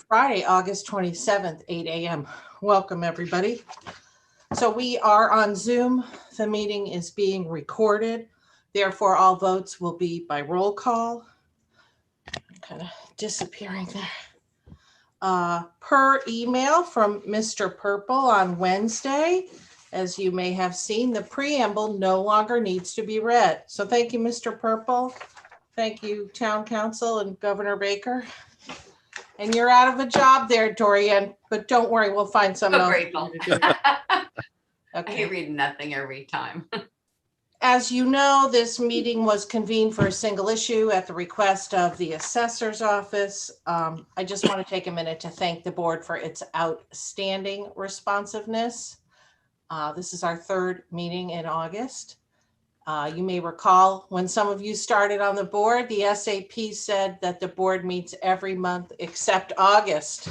Friday, August 27th, 8 a.m. Welcome, everybody. So we are on Zoom. The meeting is being recorded. Therefore, all votes will be by roll call. I'm kind of disappearing there. Per email from Mr. Purple on Wednesday, as you may have seen, the preamble no longer needs to be read. So thank you, Mr. Purple. Thank you, Town Council and Governor Baker. And you're out of a job there, Dorian, but don't worry, we'll find something else. Grateful. Okay. I read nothing every time. As you know, this meeting was convened for a single issue at the request of the Assessor's Office. I just want to take a minute to thank the board for its outstanding responsiveness. This is our third meeting in August. You may recall when some of you started on the board, the SAP said that the board meets every month except August.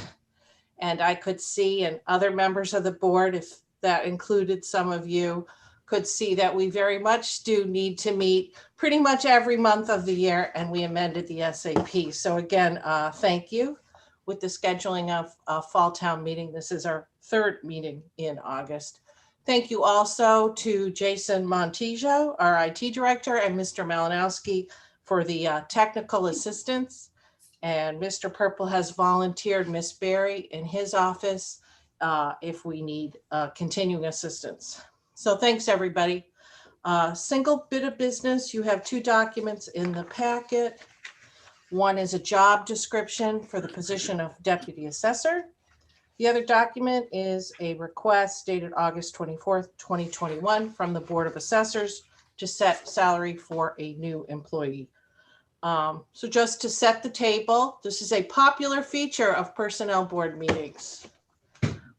And I could see, and other members of the board, if that included some of you, could see that we very much do need to meet pretty much every month of the year, and we amended the SAP. So again, thank you. With the scheduling of Fall Town meeting, this is our third meeting in August. Thank you also to Jason Montijo, our IT director, and Mr. Malinowski for the technical assistance. And Mr. Purple has volunteered Miss Berry in his office if we need continuing assistance. So thanks, everybody. Single bit of business, you have two documents in the packet. One is a job description for the position of Deputy Assessor. The other document is a request dated August 24th, 2021 from the Board of Assessors to set salary for a new employee. So just to set the table, this is a popular feature of personnel board meetings,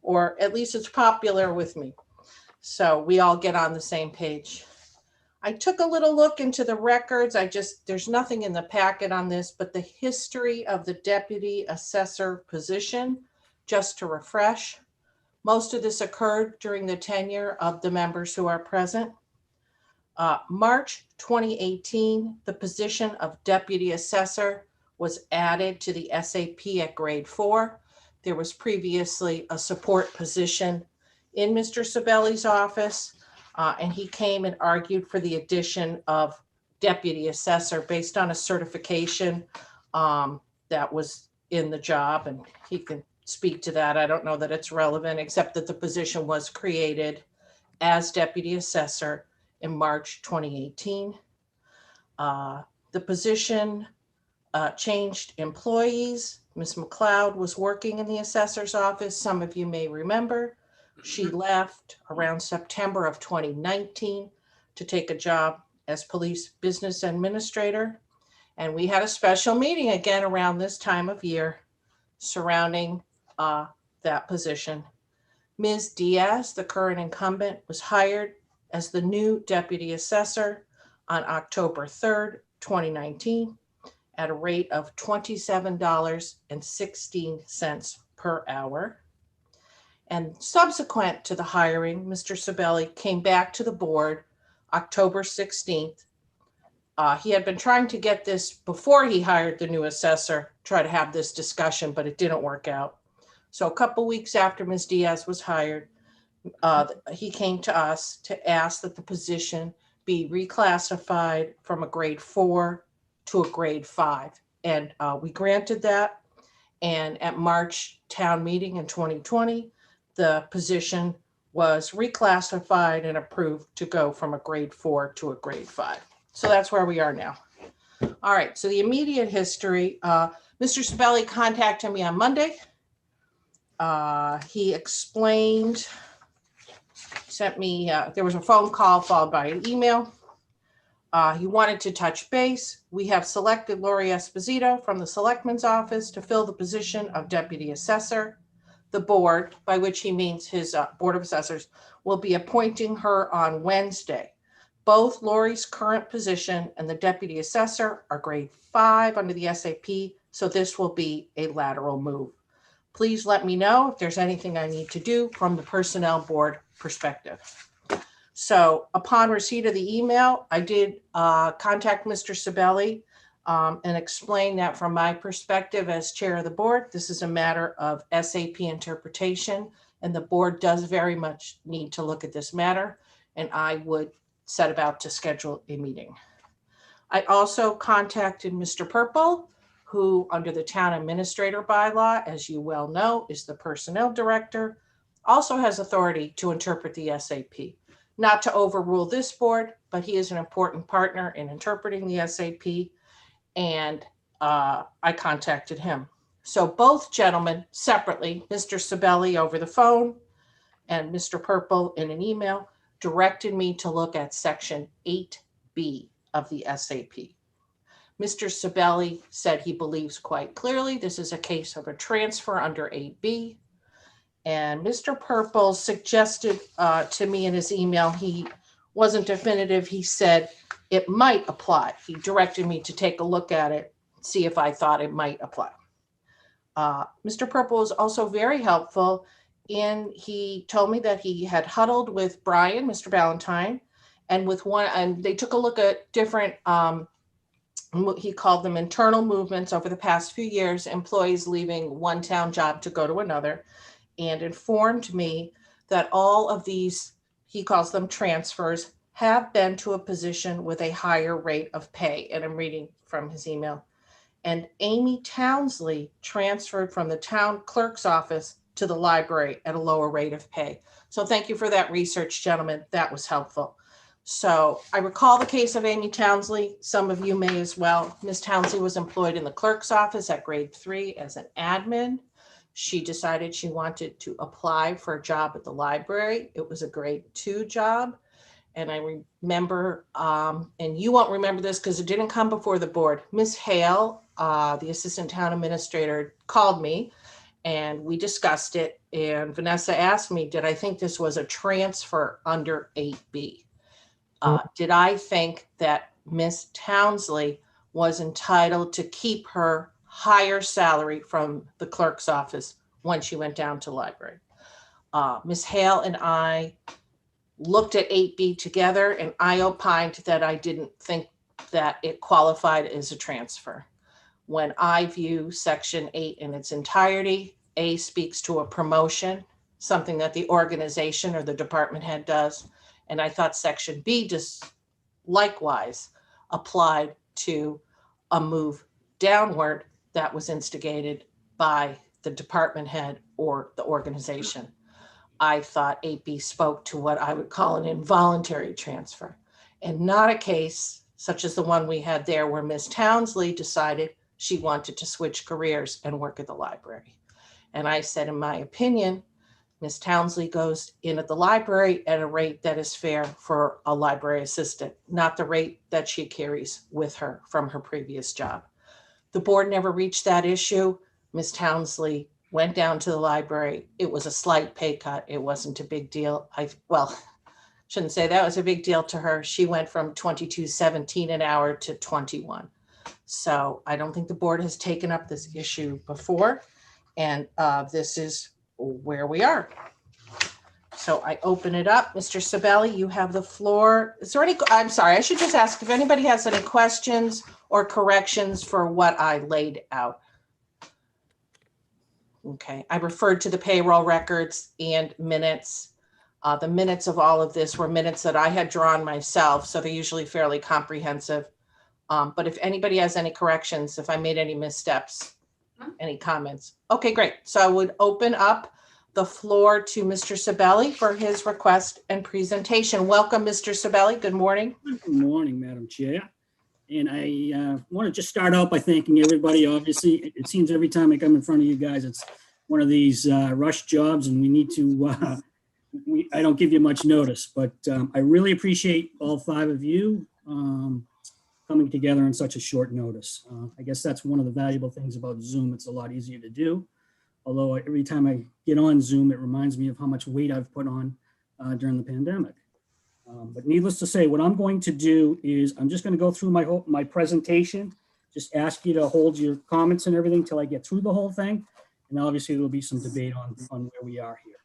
or at least it's popular with me. So we all get on the same page. I took a little look into the records. There's nothing in the packet on this, but the history of the deputy assessor position, just to refresh. Most of this occurred during the tenure of the members who are present. March 2018, the position of deputy assessor was added to the SAP at grade 4. There was previously a support position in Mr. Sabelli's office, and he came and argued for the addition of deputy assessor based on a certification that was in the job, and he can speak to that. I don't know that it's relevant, except that the position was created as deputy assessor in March 2018. The position changed employees. Ms. McLeod was working in the assessor's office. Some of you may remember. She left around September of 2019 to take a job as police business administrator. And we had a special meeting again around this time of year surrounding that position. Ms. Diaz, the current incumbent, was hired as the new deputy assessor on October 3rd, 2019 at a rate of $27.16 per hour. And subsequent to the hiring, Mr. Sabelli came back to the board October 16th. He had been trying to get this before he hired the new assessor, try to have this discussion, but it didn't work out. So a couple weeks after Ms. Diaz was hired, he came to us to ask that the position be reclassified from a grade 4 to a grade 5. And we granted that. And at March town meeting in 2020, the position was reclassified and approved to go from a grade 4 to a grade 5. So that's where we are now. All right, so the immediate history, Mr. Sabelli contacted me on Monday. He explained, sent me, there was a phone call followed by an email. He wanted to touch base. We have selected Lori Esposito from the Selectman's Office to fill the position of Deputy Assessor. The board, by which he means his Board of Assessors, will be appointing her on Wednesday. Both Lori's current position and the Deputy Assessor are grade 5 under the SAP, so this will be a lateral move. Please let me know if there's anything I need to do from the Personnel Board perspective. So upon receipt of the email, I did contact Mr. Sabelli. and explain that from my perspective as chair of the board, this is a matter of SAP interpretation, and the board does very much need to look at this matter, and I would set about to schedule a meeting. I also contacted Mr. Purple, who under the town administrator bylaw, as you well know, is the personnel director, also has authority to interpret the SAP. Not to overrule this board, but he is an important partner in interpreting the SAP, and I contacted him. So both gentlemen separately, Mr. Sabelli over the phone and Mr. Purple in an email, directed me to look at section 8B of the SAP. Mr. Sabelli said he believes quite clearly this is a case of a transfer under 8B. And Mr. Purple suggested to me in his email, he wasn't definitive. He said it might apply. He directed me to take a look at it, see if I thought it might apply. Mr. Purple was also very helpful, and he told me that he had huddled with Brian, Mr. Ballantyne, and with one, and they took a look at different, he called them internal movements over the past few years, employees leaving one town job to go to another, and informed me that all of these, he calls them transfers, have been to a position with a higher rate of pay. And I'm reading from his email. And Amy Townsley transferred from the town clerk's office to the library at a lower rate of pay. So thank you for that research, gentlemen. That was helpful. So I recall the case of Amy Townsley. Some of you may as well. Ms. Townsley was employed in the clerk's office at grade 3 as an admin. She decided she wanted to apply for a job at the library. It was a grade 2 job. And I remember, and you won't remember this because it didn't come before the board, Ms. Hale, the assistant town administrator, called me and we discussed it. And Vanessa asked me, did I think this was a transfer under 8B? Did I think that Ms. Townsley was entitled to keep her higher salary from the clerk's office when she went down to library? Ms. Hale and I looked at 8B together, and I opined that I didn't think that it qualified as a transfer. When I view section 8 in its entirety, A speaks to a promotion, something that the organization or the department head does. And I thought section B just likewise applied to a move downward that was instigated by the department head or the organization. I thought 8B spoke to what I would call an involuntary transfer, and not a case such as the one we had there where Ms. Townsley decided she wanted to switch careers and work at the library. And I said, in my opinion, Ms. Townsley goes in at the library at a rate that is fair for a library assistant, not the rate that she carries with her from her previous job. The board never reached that issue. Ms. Townsley went down to the library. It was a slight pay cut. It wasn't a big deal. Shouldn't say that was a big deal to her. She went from $22.17 an hour to $21. So I don't think the board has taken up this issue before. And this is where we are. So I open it up. Mr. Sabelli, you have the floor. Is there any, I'm sorry, I should just ask if anybody has any questions or corrections for what I laid out. Okay, I referred to the payroll records and minutes. The minutes of all of this were minutes that I had drawn myself, so they're usually fairly comprehensive. But if anybody has any corrections, if I made any missteps, any comments. Okay, great. So I would open up the floor to Mr. Sabelli for his request and presentation. Welcome, Mr. Sabelli. Good morning. Good morning, Madam Chair. And I want to just start out by thanking everybody. Obviously, it seems every time I come in front of you guys, it's one of these rush jobs, and we need to, I don't give you much notice, but I really appreciate all 5 of you coming together in such a short notice. I guess that's one of the valuable things about Zoom. It's a lot easier to do. Although every time I get on Zoom, it reminds me of how much weight I've put on during the pandemic. But needless to say, what I'm going to do is I'm just going to go through my presentation, just ask you to hold your comments and everything till I get through the whole thing. And obviously there'll be some debate on where we are here.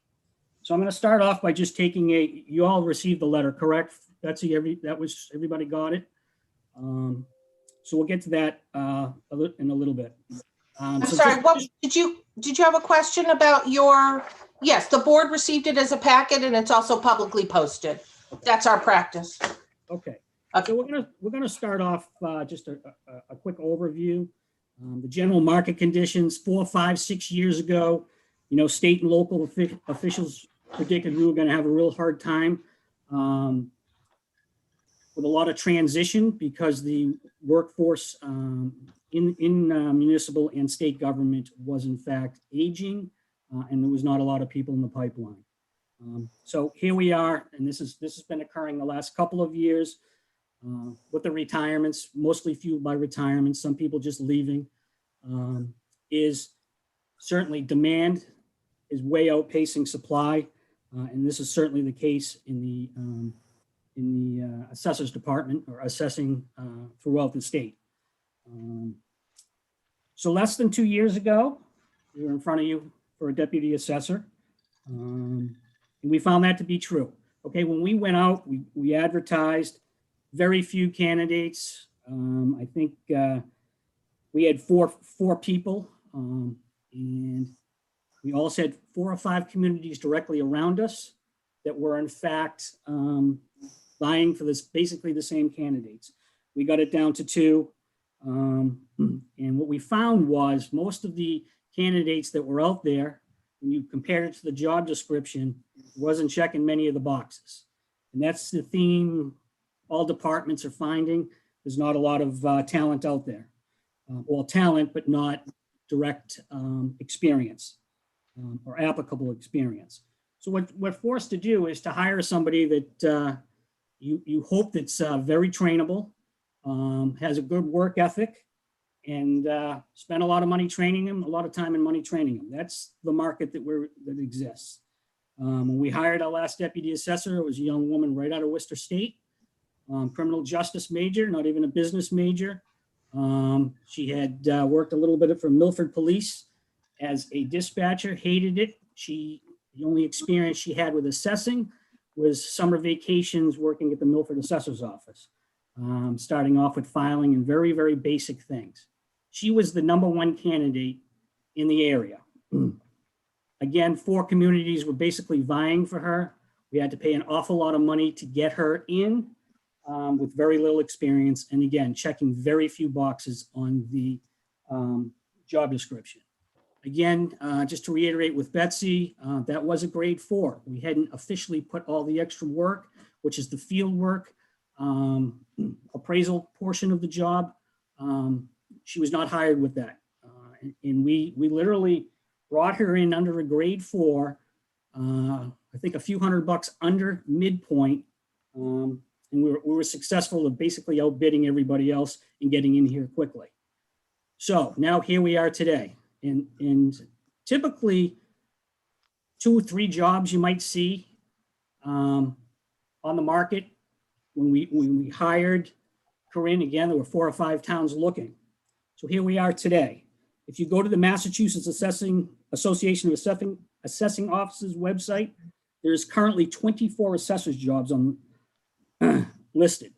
So I'm going to start off by just taking you all received the letter, correct? Betsy, everybody got it? So we'll get to that in a little bit. I'm So sorry, just- what, did you have a question about yes, the board received it as a packet and it's also publicly posted. That's our practice. Okay. Okay. So we're gonna start off just a quick overview. The general market conditions 4, 5, 6 years ago, state and local officials predicted we were going to have a real hard time with a lot of transition because the workforce in municipal and state government was in fact aging, and there was not a lot of people in the pipeline. So here we are, and this has been occurring the last couple of years with the retirements, mostly fueled by retirement, some people just leaving, is certainly demand is way outpacing supply, and this is certainly the case in the assessor's department or assessing throughout the state. So less than 2 years ago, we were in front of you for a deputy assessor. And we found that to be true. Okay, when we went out, we advertised, very few candidates. I think we had four people, and we also had 4 or 5 communities directly around us that were in fact vying for basically the same candidates. We got it down to 2. And what we found was most of the candidates that were out there, when you compared it to the job description, wasn't checking many of the boxes. And that's the theme all departments are finding. There's not a lot of talent out there. Well, talent, but not direct experience or applicable experience. So what we're forced to do is to hire somebody that you hope that's very trainable, has a good work ethic, and spend a lot of money training them, a lot of time and money training them. That's the market that exists. When we hired our last deputy assessor, it was a young woman right out of Worcester State, criminal justice major, not even a business major. She had worked a little bit for Milford Police as a dispatcher, hated it. The only experience she had with assessing was summer vacations working at the Milford Assessor's office, starting off with filing and very, very basic things. She was the #1 candidate in the area. Again, 4 communities were basically vying for her. We had to pay an awful lot of money to get her in with very little experience. And again, checking very few boxes on the job description. Again, just to reiterate with Betsy, that was a grade 4. We hadn't officially put all the extra work, which is the field work, appraisal portion of the job. She was not hired with that. And we literally brought her in under a grade 4, I think a few $100 under midpoint. And we were successful at basically outbidding everybody else and getting in here quickly. So now here we are today. And typically 2 or 3 jobs you might see on the market. When we hired Corinne, again, there were 4 or 5 towns looking. So here we are today. If you go to the Massachusetts Association of Assessing Offices website, there's currently 24 assessors jobs on listed.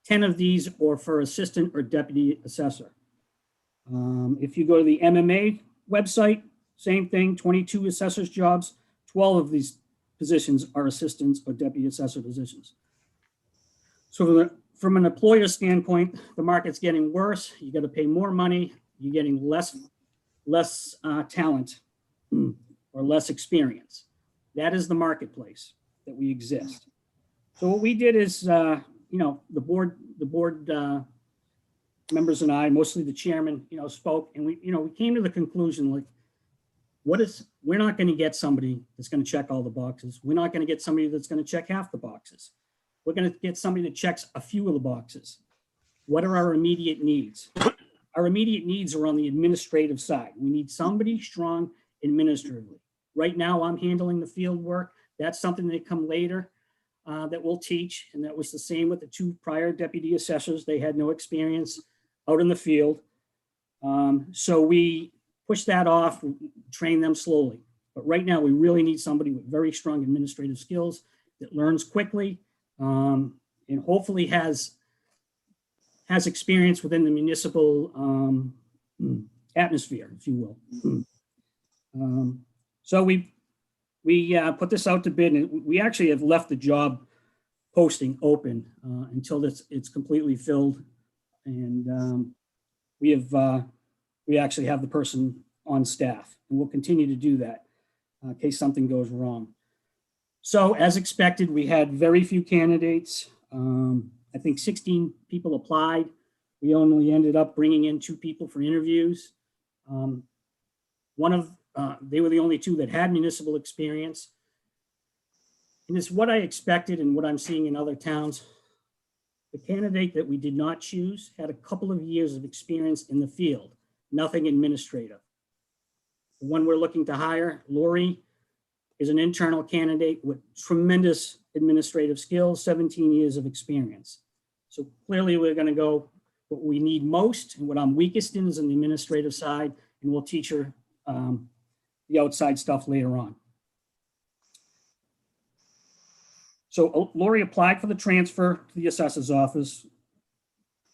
10 of these are for assistant or deputy assessor. If you go to the MMA website, same thing, 22 assessors jobs, 12 of these positions are assistants or deputy assessor positions. So from an employer standpoint, the market's getting worse. You got to pay more money. You're getting less talent or less experience. That is the marketplace that we exist. So what we did is, the board members and I, mostly the chairman, spoke, and we came to the conclusion, like, we're not going to get somebody that's going to check all the boxes. We're not going to get somebody that's going to check half the boxes. We're going to get somebody that checks a few of the boxes. What are our immediate needs? Our immediate needs are on the administrative side. We need somebody strong administratively. Right now, I'm handling the field work. That's something that come later that we'll teach. And that was the same with the 2 prior deputy assessors. They had no experience out in the field. So we pushed that off, train them slowly. But right now, we really need somebody with very strong administrative skills that learns quickly and hopefully has has experience within the municipal atmosphere, if you will. So we put this out to bid, and we actually have left the job posting open until it's completely filled. And we actually have the person on staff, and we'll continue to do that in case something goes wrong. So as expected, we had very few candidates. I think 16 people applied. We only ended up bringing in 2 people for interviews. They were the only 2 that had municipal experience. And it's what I expected and what I'm seeing in other towns. The candidate that we did not choose had a couple of years of experience in the field, nothing administrative. The one we're looking to hire, Lori, is an internal candidate with tremendous administrative skills, 17 years of experience. So clearly we're going to go what we need most, and what I'm weakest in is on the administrative side, and we'll teach her the outside stuff later on. So Lori applied for the transfer to the assessor's office.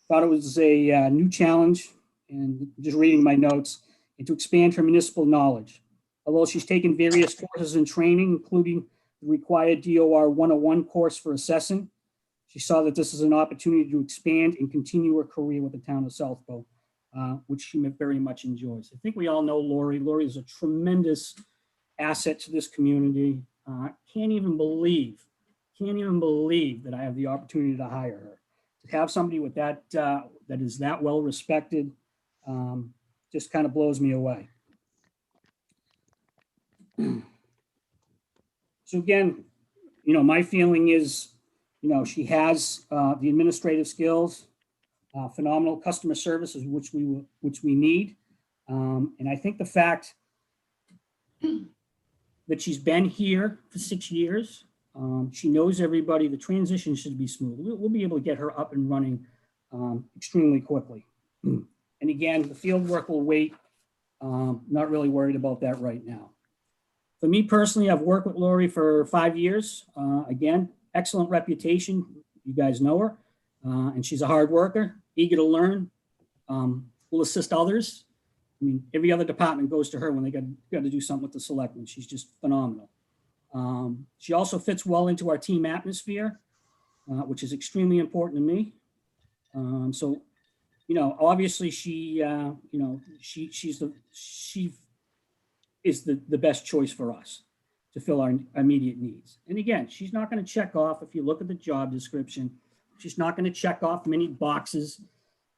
Thought it was a new challenge, and just reading my notes, and to expand her municipal knowledge. Although she's taken various courses in training, including the required DOR 101 course for assessing, she saw that this is an opportunity to expand and continue her career with the town of Southbow, which she very much enjoys. I think we all know Lori. Lori is a tremendous asset to this community. Can't even believe that I have the opportunity to hire her. To have somebody with that, that is that well respected, just kind of blows me away. So again, my feeling is, she has the administrative skills, phenomenal customer services, which we need. And I think the fact that she's been here for 6 years, she knows everybody, the transition should be smooth. We'll be able to get her up and running extremely quickly. And again, the field work will wait. Not really worried about that right now. For me personally, I've worked with Lori for 5 years. Again, excellent reputation. You guys know her. And she's a hard worker, eager to learn, will assist others. I mean, every other department goes to her when they got to do something with the selectmen. She's just phenomenal. She also fits well into our team atmosphere, which is extremely important to me. So, obviously she is the best choice for us to fill our immediate needs. And again, she's not going to check off, if you look at the job description, she's not going to check off many boxes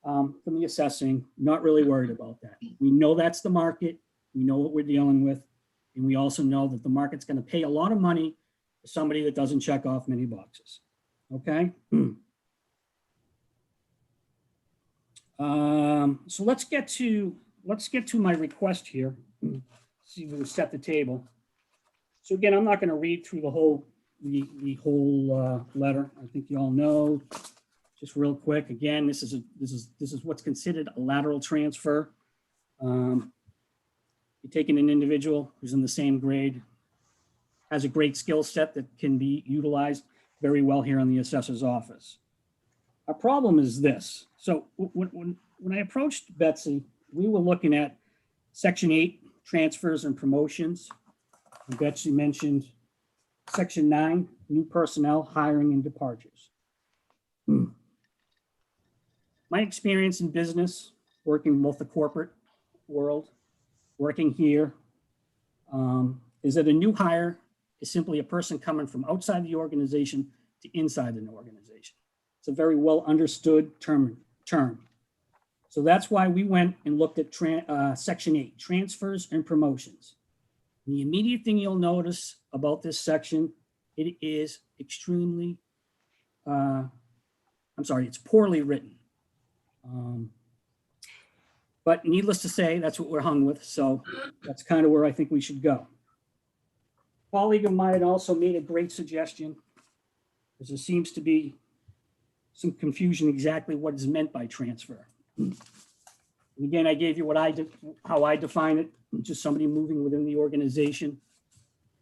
from the assessing. Not really worried about that. We know that's the market. We know what we're dealing with. And we also know that the market's going to pay a lot of money for somebody that doesn't check off many boxes. Okay. So let's get to my request here. See if we can set the table. So again, I'm not going to read through the whole letter. I think you all know. Just real quick, again, this is what's considered a lateral transfer. You're taking an individual who's in the same grade, has a great skill set that can be utilized very well here in the assessor's office. Our problem is this. So when I approached Betsy, we were looking at Section 8 transfers and promotions. And Betsy mentioned Section 9, new personnel, hiring and departures. My experience in business, working in both the corporate world, working here, is that a new hire is simply a person coming from outside the organization to inside an organization. It's a very well understood term. So that's why we went and looked at Section 8, transfers and promotions. The immediate thing you'll notice about this section, it is extremely, it's poorly written. But needless to say, that's what we're hung with. So that's kind of where I think we should go. A colleague of mine also made a great suggestion, because there seems to be some confusion exactly what is meant by transfer. And again, I gave you how I define it, just somebody moving within the organization.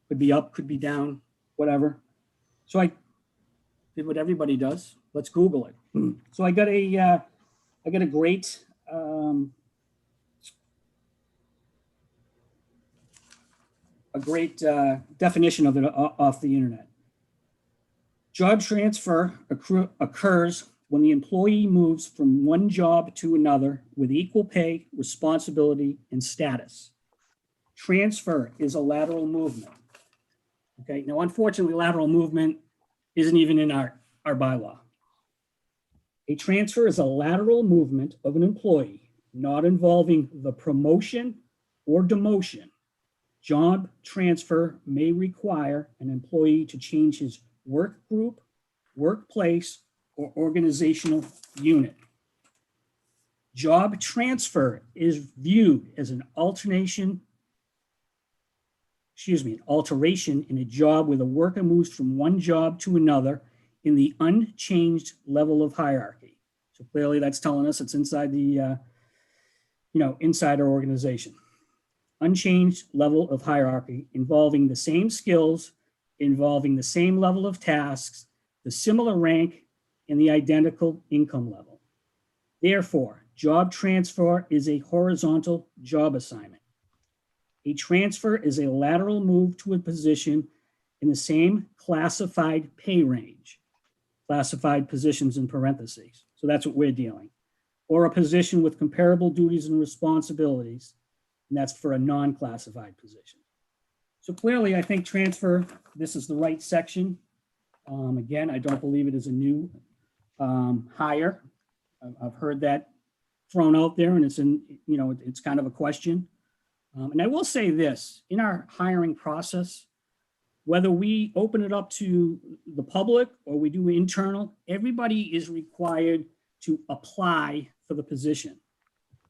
Could be up, could be down, whatever. So I did what everybody does. Let's Google it. So I got a I got a great definition of it off the internet. Job transfer occurs when the employee moves from one job to another with equal pay, responsibility, and status. Transfer is a lateral movement. Okay, now unfortunately, lateral movement isn't even in our bylaw. A transfer is a lateral movement of an employee not involving the promotion or demotion. Job transfer may require an employee to change his work group, workplace, or organizational unit. Job transfer is viewed as an alteration in a job where the worker moves from one job to another in the unchanged level of hierarchy. So clearly that's telling us it's inside the, inside our organization. Unchanged level of hierarchy involving the same skills, involving the same level of tasks, the similar rank, and the identical income level. Therefore, job transfer is a horizontal job assignment. A transfer is a lateral move to a position in the same classified pay range, classified positions in parentheses. So that's what we're dealing. Or a position with comparable duties and responsibilities, and that's for a non-classified position. So clearly, I think transfer, this is the right section. Again, I don't believe it is a new hire. I've heard that thrown out there, and it's it's kind of a question. And I will say this, in our hiring process, whether we open it up to the public or we do internal, everybody is required to apply for the position.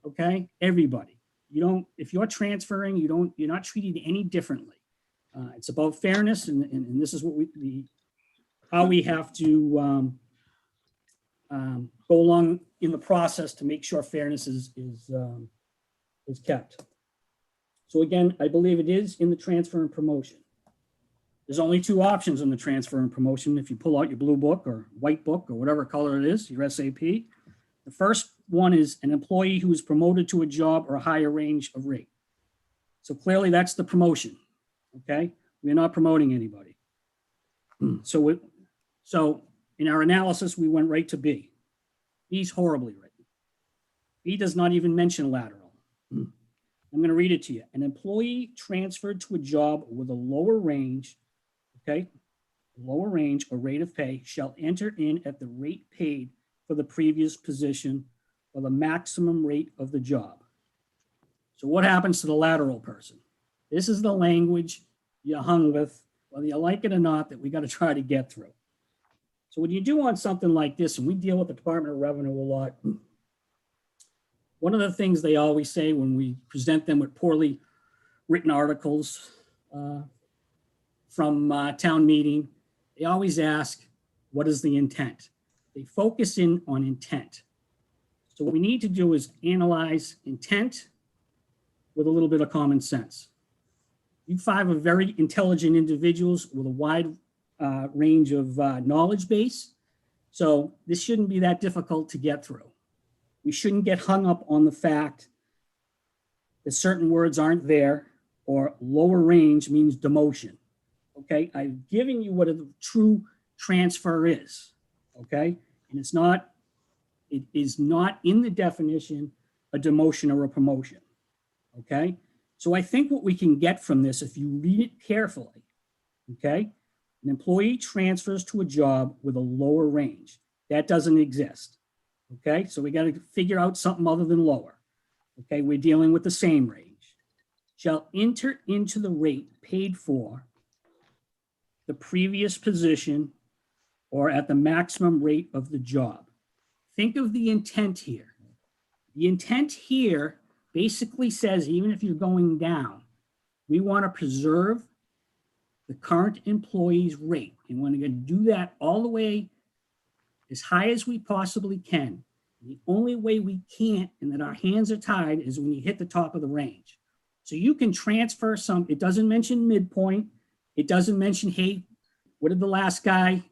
Okay, everybody. If you're transferring, you're not treated any differently. It's about fairness, and this is what how we have to go along in the process to make sure fairness is kept. So again, I believe it is in the transfer and promotion. There's only two options in the transfer and promotion. If you pull out your blue book or white book or whatever color it is, your SAP, the first one is an employee who is promoted to a job or a higher range of rate. So clearly that's the promotion, okay? We're not promoting anybody. So in our analysis, we went right to B. B's horribly written. B does not even mention lateral. I'm going to read it to you. An employee transferred to a job with a lower range, okay, lower range or rate of pay shall enter in at the rate paid for the previous position or the maximum rate of the job. So what happens to the lateral person? This is the language you hung with, whether you like it or not, that we got to try to get through. So when you do on something like this, and we deal with the Department of Revenue a lot, one of the things they always say when we present them with poorly written articles from town meeting, they always ask, what is the intent? They focus in on intent. So what we need to do is analyze intent with a little bit of common sense. You five are very intelligent individuals with a wide range of knowledge base. So this shouldn't be that difficult to get through. We shouldn't get hung up on the fact that certain words aren't there or lower range means demotion. Okay, I've given you what a true transfer is. Okay, and it is not in the definition a demotion or a promotion. Okay, so I think what we can get from this, if you read it carefully, okay, an employee transfers to a job with a lower range. That doesn't exist. Okay, so we got to figure out something other than lower. Okay, we're dealing with the same range. Shall enter into the rate paid for the previous position or at the maximum rate of the job. Think of the intent here. The intent here basically says, even if you're going down, we want to preserve the current employee's rate. And we're going to do that all the way as high as we possibly can. The only way we can't, and that our hands are tied, is when you hit the top of the range. So you can transfer some, it doesn't mention midpoint. It doesn't mention, hey, what did the last guy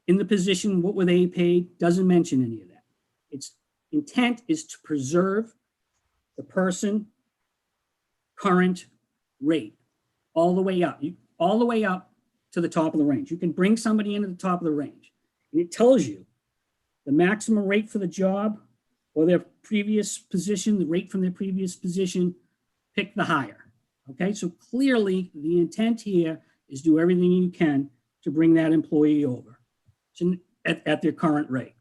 in the position, what were they paid? Doesn't mention any of that. intent is to preserve the person current rate all the way up, all the way up to the top of the range. You can bring somebody into the top of the range, and it tells you the maximum rate for the job or their previous position, the rate from their previous position, pick the higher. Okay, so clearly the intent here is do everything you can to bring that employee over at their current rate.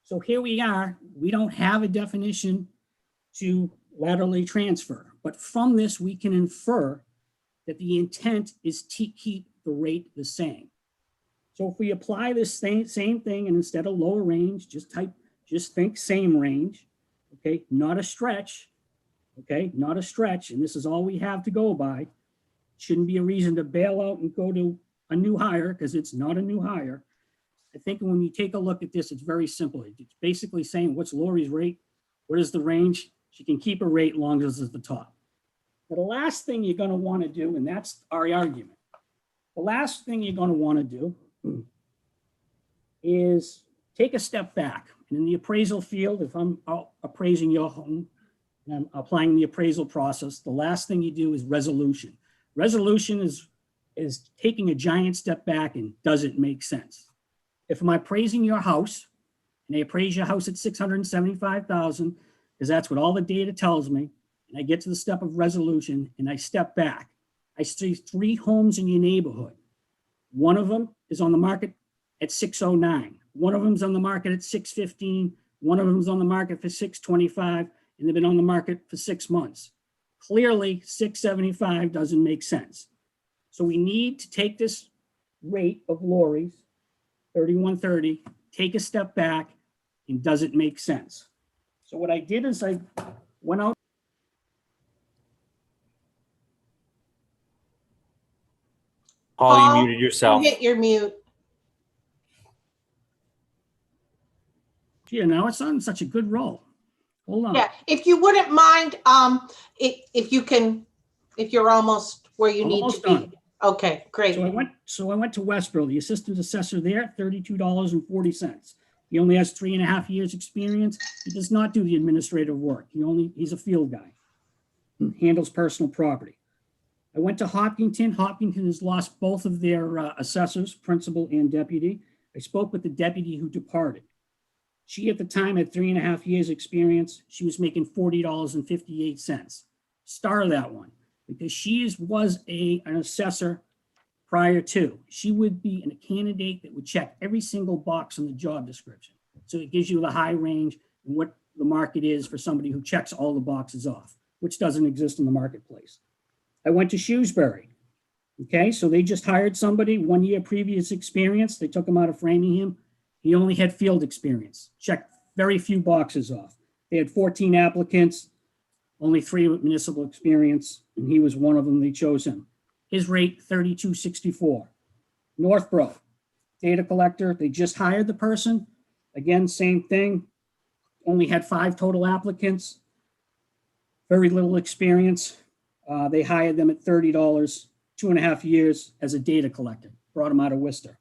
So here we are, we don't have a definition to laterally transfer, but from this we can infer that the intent is to keep the rate the same. So if we apply this same thing, and instead of lower range, just think same range, okay, not a stretch, okay, not a stretch, and this is all we have to go by. Shouldn't be a reason to bail out and go to a new hire, because it's not a new hire. I think when you take a look at this, it's very simple. It's basically saying, what's Lori's rate? What is the range? She can keep a rate long as it's at the top. But the last thing you're going to want to do, and that's our argument, the last thing you're going to want to do is take a step back. And in the appraisal field, if I'm appraising your home and I'm applying the appraisal process, the last thing you do is resolution. Resolution is taking a giant step back and does it make sense? If I'm appraising your house and I appraise your house at $675,000, because that's what all the data tells me, and I get to the step of resolution and I step back, I see 3 homes in your neighborhood. One of them is on the market at 609. One of them's on the market at 615. One of them's on the market for 625, and they've been on the market for 6 months. Clearly, 675 doesn't make sense. So we need to take this rate of Lori's, 3130, take a step back, and does it make sense? So what I did is I went out. Paul, you muted yourself. You hit your mute. Yeah, now it's on such a good roll. Hold on. Yeah, if you wouldn't mind, if you're almost where you need to be. Done. Okay, great. So I went to Westboro, the assistant assessor there, $32.40. He only has 3.5 years experience. He does not do the administrative work. He's a field guy. Handles personal property. I went to Hopkinton. Hopkinton has lost both of their assessors, principal and deputy. I spoke with the deputy who departed. She at the time had 3.5 years experience. She was making $40.58. Star that one, because she was an assessor prior to. She would be a candidate that would check every single box on the job description. So it gives you the high range and what the market is for somebody who checks all the boxes off, which doesn't exist in the marketplace. I went to Shrewsbury. Okay, so they just hired somebody, 1 year previous experience. They took him out of Framingham. He only had field experience, checked very few boxes off. They had 14 applicants, only 3 with municipal experience, and he was one of them. They chose him. His rate, $32.64. Northborough, data collector. They just hired the person. Again, same thing. Only had 5 total applicants. Very little experience. They hired them at $30, 2.5 years as a data collector. Brought him out of Worcester.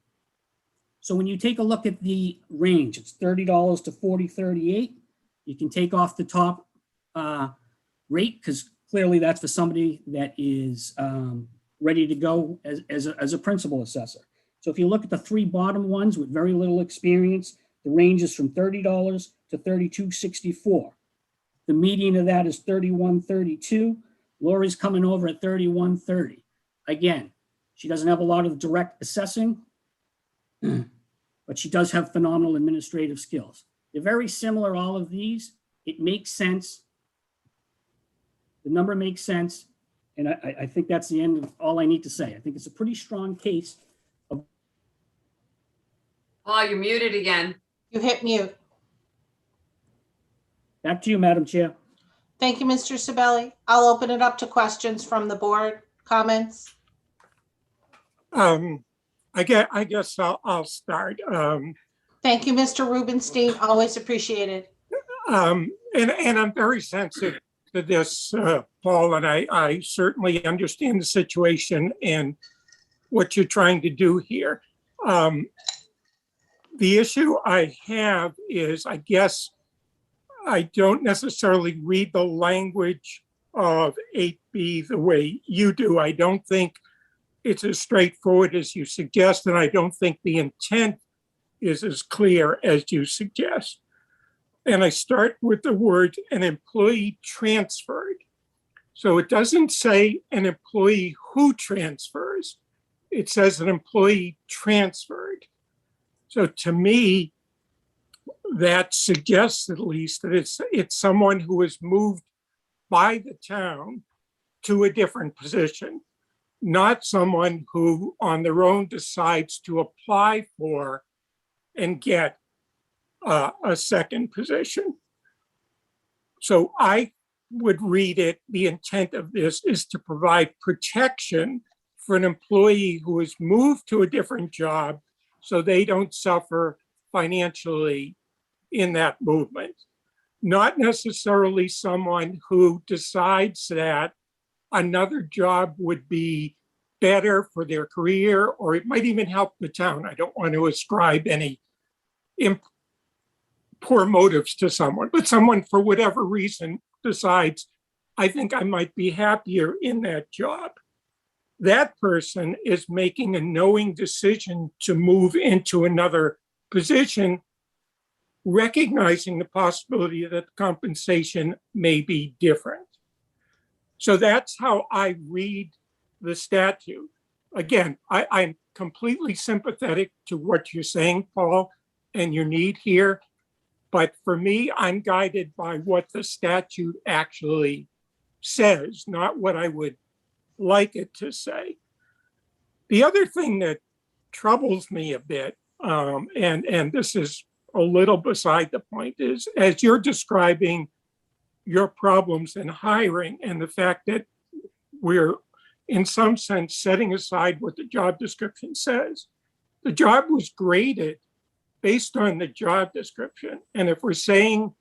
So when you take a look at the range, it's $30 to $40.38. You can take off the top rate, because clearly that's for somebody that is ready to go as a principal assessor. So if you look at the 3 bottom ones with very little experience, the range is from $30 to $32.64. The median of that is $31.32. Lori's coming over at $31.30. Again, she doesn't have a lot of direct assessing, but she does have phenomenal administrative skills. They're very similar, all of these. It makes sense. The number makes sense. And I think that's the end of all I need to say. I think it's a pretty strong case. Oh, you're muted again. You hit mute. Back to you, Madam Chair. Thank you, Mr. Sabelli. I'll open it up to questions from the board. Comments? I guess I'll start. Thank you, Mr. Rubenstein. Always appreciated. And I'm very sensitive to this, Paul, and I certainly understand the situation and what you're trying to do here. The issue I have is, I guess, I don't necessarily read the language of 8B the way you do. I don't think it's as straightforward as you suggest, and I don't think the intent is as clear as you suggest. And I start with the word an employee transferred. So it doesn't say an employee who transfers. It says an employee transferred. So to me, that suggests at least that it's someone who is moved by the town to a different position, not someone who on their own decides to apply for and get a second position. So I would read it, the intent of this is to provide protection for an employee who is moved to a different job so they don't suffer financially in that movement. Not necessarily someone who decides that another job would be better for their career, or it might even help the town. I don't want to ascribe any poor motives to someone, but someone for whatever reason decides, I think I might be happier in that job. That person is making a knowing decision to move into another position, recognizing the possibility that compensation may be different. So that's how I read the statute. Again, I'm completely sympathetic to what you're saying, Paul, and your need here. But for me, I'm guided by what the statute actually says, not what I would like it to say. The other thing that troubles me a bit, and this is a little beside the point, is as you're describing your problems in hiring and the fact that we're in some sense setting aside what the job description says, the job was graded based on the job description. And if we're saying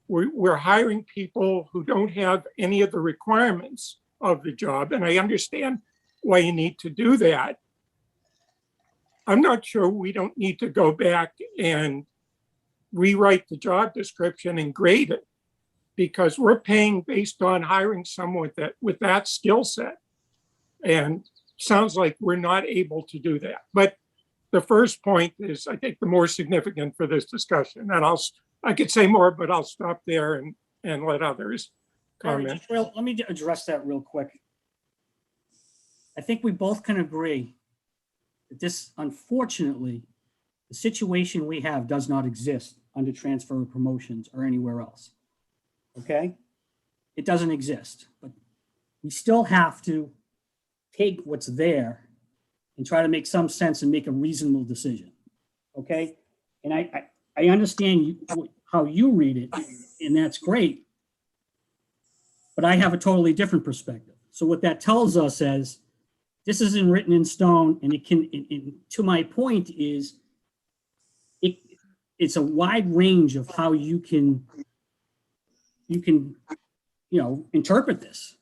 we're hiring people who don't have any of the requirements of the job, and I understand why you need to do that, I'm not sure we don't need to go back and rewrite the job description and grade it, because we're paying based on hiring someone with that skill set. And sounds like we're not able to do that. But the first point is, I think, the more significant for this discussion. And I could say more, but I'll stop there and let others comment. Let me address that real quick. I think we both can agree that this, unfortunately, the situation we have does not exist under transfer of promotions or anywhere else. Okay? It doesn't exist, but we still have to take what's there and try to make some sense and make a reasonable decision. Okay? And I understand how you read it, and that's great, but I have a totally different perspective. So what that tells us is this isn't written in stone, and it can, to my point is, it's a wide range of how you can interpret this.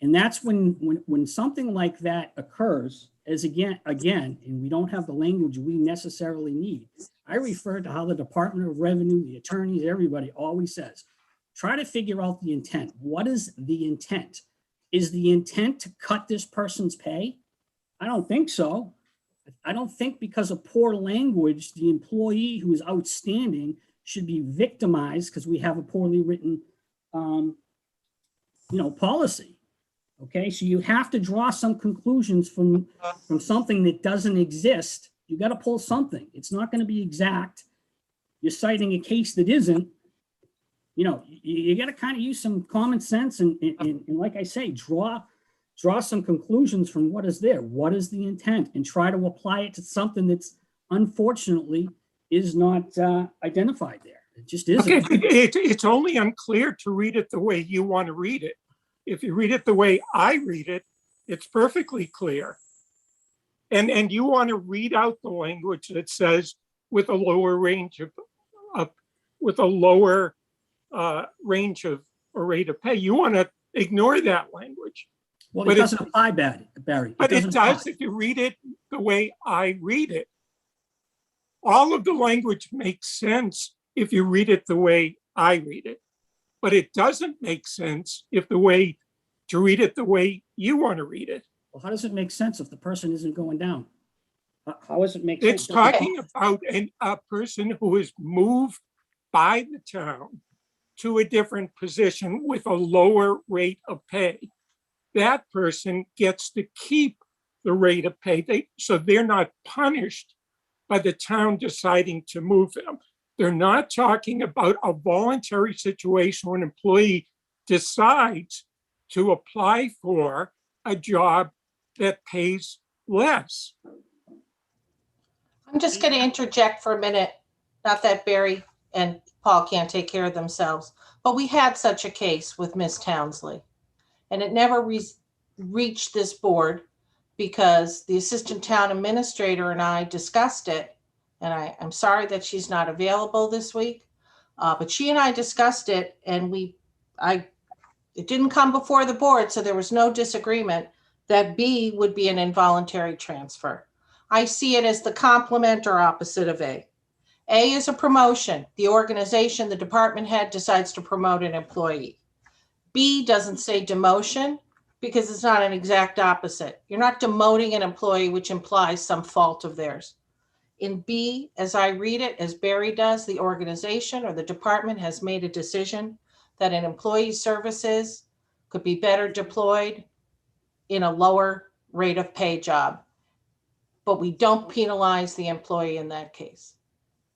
And that's when something like that occurs, as again, and we don't have the language we necessarily need. I refer to how the Department of Revenue, the attorneys, everybody always says, try to figure out the intent. What is the intent? Is the intent to cut this person's pay? I don't think so. I don't think because of poor language, the employee who is outstanding should be victimized because we have a poorly written, policy. Okay, so you have to draw some conclusions from something that doesn't exist. You got to pull something. It's not going to be exact. You're citing a case that isn't. You got to kind of use some common sense and like I say, draw some conclusions from what is there. What is the intent? And try to apply it to something that's unfortunately is not identified there. It just isn't. Okay, it's only unclear to read it the way you want to read it. If you read it the way I read it, it's perfectly clear. And you want to read out the language that says with a lower range of with a lower range of a rate of pay. You want to ignore that language. Well, it doesn't apply, Barry. But it does if you read it the way I read it. All of the language makes sense if you read it the way I read it. But it doesn't make sense to read it the way you want to read it. Well, how does it make sense if the person isn't going down? How does it make sense? It's talking about a person who is moved by the town to a different position with a lower rate of pay. That person gets to keep the rate of pay. So they're not punished by the town deciding to move them. They're not talking about a voluntary situation where an employee decides to apply for a job that pays less. I'm just going to interject for a minute. Not that Barry and Paul can't take care of themselves, but we had such a case with Miss Townsley, and it never reached this board because the assistant town administrator and I discussed it. And I'm sorry that she's not available this week, but she and I discussed it, and it didn't come before the board, so there was no disagreement that B would be an involuntary transfer. I see it as the complement or opposite of A. A is a promotion. The organization, the department head decides to promote an employee. B doesn't say demotion because it's not an exact opposite. You're not demoting an employee, which implies some fault of theirs. In B, as I read it, as Barry does, the organization or the department has made a decision that an employee's services could be better deployed in a lower rate of pay job, but we don't penalize the employee in that case.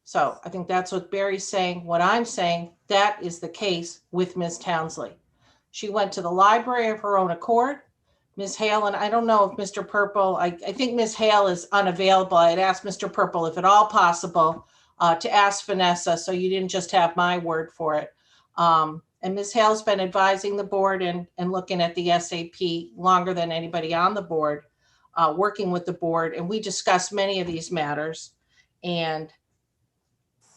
So I think that's what Barry's saying. What I'm saying, that is the case with Ms. Townsley. She went to the library of her own accord. Ms. Hale, and I don't know if Mr. Purple, I think Ms. Hale is unavailable. I had asked Mr. Purple if at all possible to ask Vanessa, so you didn't just have my word for it. And Ms. Hale's been advising the board and looking at the SAP longer than anybody on the board, working with the board. And we discussed many of these matters. And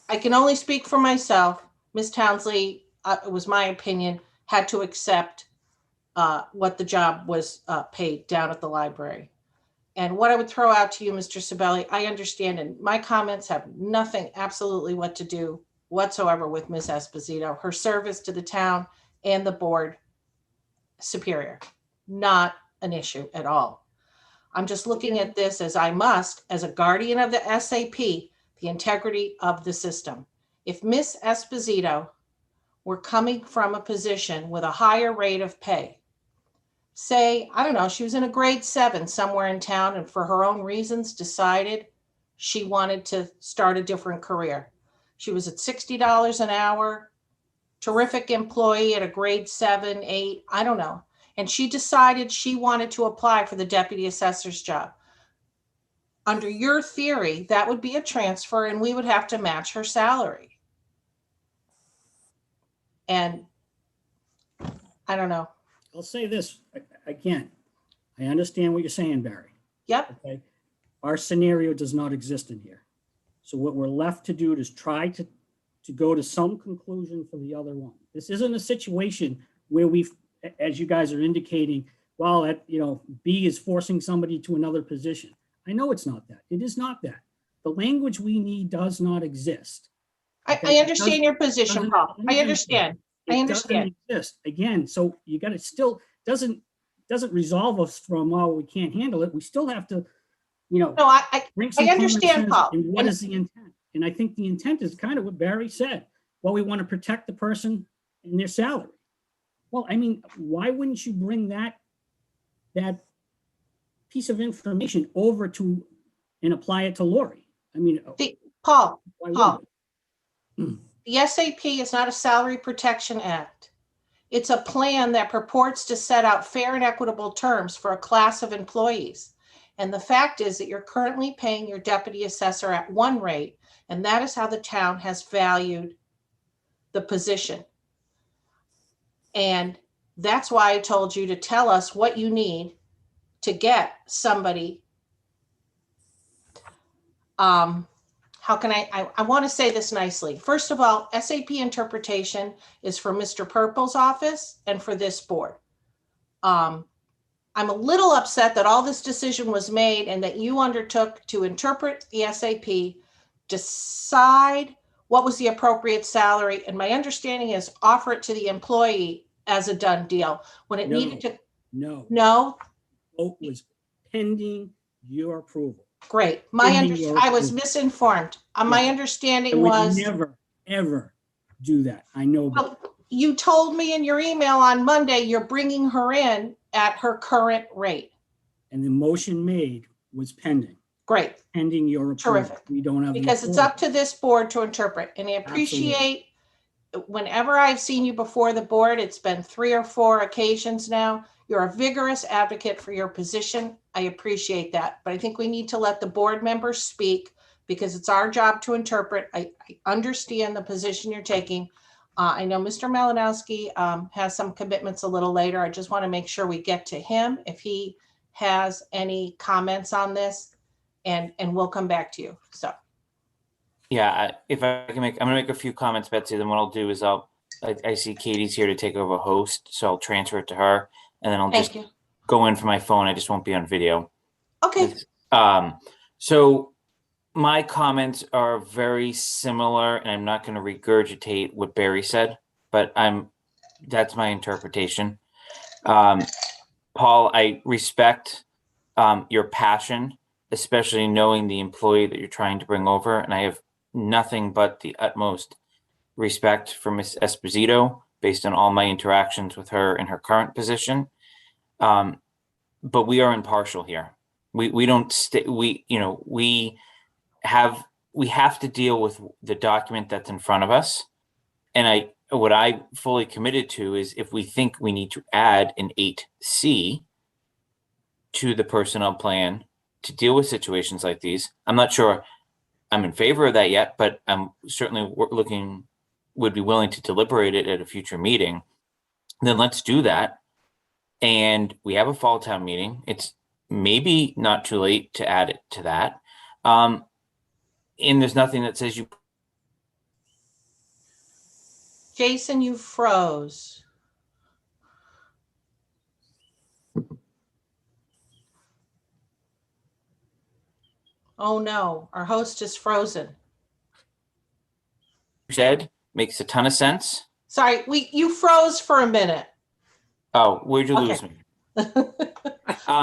I can only speak for myself. Ms. Townsley, it was my opinion, had to accept what the job was paid down at the library. And what I would throw out to you, Mr. Sabelli, I understand, and my comments have nothing absolutely what to do whatsoever with Ms. Esposito. Her service to the town and the board, superior, not an issue at all. I'm just looking at this as I must, as a guardian of the SAP, the integrity of the system. If Ms. Esposito were coming from a position with a higher rate of pay, say, I don't know, she was in a grade 7 somewhere in town and for her own reasons decided she wanted to start a different career. She was at $60 an hour, terrific employee at a grade 7, 8, I don't know. And she decided she wanted to apply for the deputy assessor's job. Under your theory, that would be a transfer and we would have to match her salary. And I don't know. I'll say this again. I understand what you're saying, Barry. Yep. Okay. Our scenario does not exist in here. So what we're left to do is try to go to some conclusion for the other one. This isn't a situation where we've, as you guys are indicating, well, that, B is forcing somebody to another position. I know it's not that. It is not that. The language we need does not exist. I understand your position, Paul. I understand. I understand. It doesn't exist. Again, so you got to still doesn't resolve us from, well, we can't handle it. We still have to, No, bring some I understand, common sense Paul. in what is the intent? And I think the intent is kind of what Barry said. Well, we want to protect the person and their salary. Well, I mean, why wouldn't you bring that piece of information over to and apply it to Lori? I mean, Paul, why wouldn't it? the SAP is not a salary protection act. It's a plan that purports to set out fair and equitable terms for a class of employees. And the fact is that you're currently paying your deputy assessor at one rate, and that is how the town has valued the position. And that's why I told you to tell us what you need to get somebody. How can I want to say this nicely. First of all, SAP interpretation is for Mr. Purple's office and for this board. I'm a little upset that all this decision was made and that you undertook to interpret the SAP, decide what was the appropriate salary? And my understanding is offer it to the employee as a done deal. When it No. needed to, No, no? vote was pending your approval. Great. I was misinformed. My Yeah. I understanding would was, never, ever do that. I know that. well, you told me in your email on Monday, you're bringing her in at her current rate. And the motion made was pending, Great. pending your approval. Terrific. We don't have. the Because it's authority. up to this board to interpret. And I appreciate whenever I've seen you before the board, it's been 3 or 4 occasions now. You're a vigorous advocate for your position. I appreciate that. But I think we need to let the board members speak because it's our job to interpret. I understand the position you're taking. I know Mr. Malinowski has some commitments a little later. I just want to make sure we get to him if he has any comments on this, and we'll come back to you. So. Yeah, if I can I'm gonna make a few comments, Betsy, then what I'll do is I see Katie's here to take over host, so I'll transfer it to her, and then I'll just Thank you. go in for my phone. I just won't be on video. Okay. So my comments are very similar, and I'm not going to regurgitate what Barry said, but that's my interpretation. Paul, I respect your passion, especially knowing the employee that you're trying to bring over, and I have nothing but the utmost respect for Ms. Esposito based on all my interactions with her in her current position. But we are impartial here. We don't we have to deal with the document that's in front of us. And what I fully committed to is if we think we need to add an 8C to the personnel plan to deal with situations like these, I'm not sure I'm in favor of that yet, but I'm certainly would be willing to deliberate it at a future meeting. Then let's do that. And we have a fall town meeting. It's maybe not too late to add it to that. And there's nothing that says you. Jason, you froze. Oh no, our host is frozen. Said makes a ton of sense. Sorry, you froze for a minute. Oh, where'd you Okay. lose me?